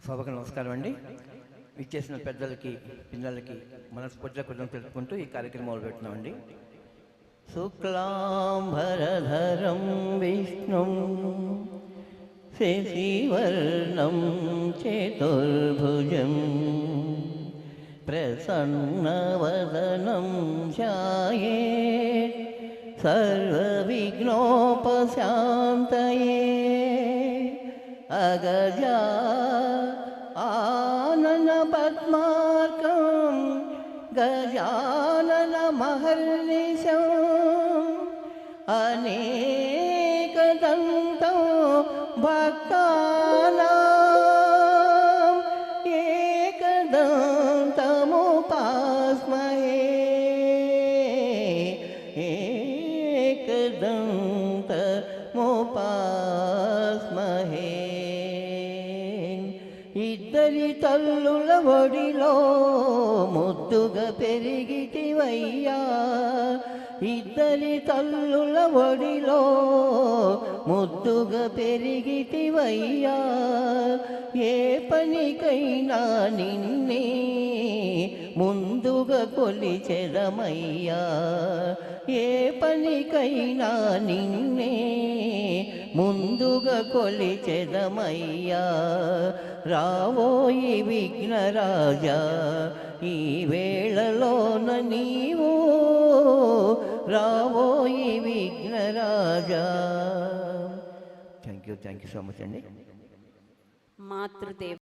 సభకు నమస్కారం అండి. విచ్చేసిన పెద్దలకి పిల్లలకి మనస్ఫూర్తిగా కృతజ్ఞతలు తెలుపుకుంటూ ఈ కార్యక్రమం మొదలుపెట్టినామండి. శుక్లాంబరధరం విష్ణుం శశివర్ణం చతుర్భుజం ప్రసన్నవదనం ధ్యాయేత్ సర్వవిఘ్నోపశాంతయే. అగజా ఆనన పద్మార్కం గజానన మహర్నిశం అనేకదంతం భక్తానాం ఏకదంతముపాస్మహే. ఏకదంతముపాస్మహే. ఇద్దరి తల్లుల ఒడిలో ముద్దుగా పెరిగితివయ్యా. ఇద్దరి తల్లుల ఒడిలో ముద్దుగా పెరిగితివయ్యా. ఏ పనికైనా నిన్నే ముందుగా కొలిచెదమయ్యా. ఏ పనికైనా నిన్నే ముందుగా కొలిచెదమయ్యా. రావోయి విఘ్నరాజా ఈ వేళలోన నీవు. రావోయి Vighnaraja. Thank you so much అండి. మాతృదేవ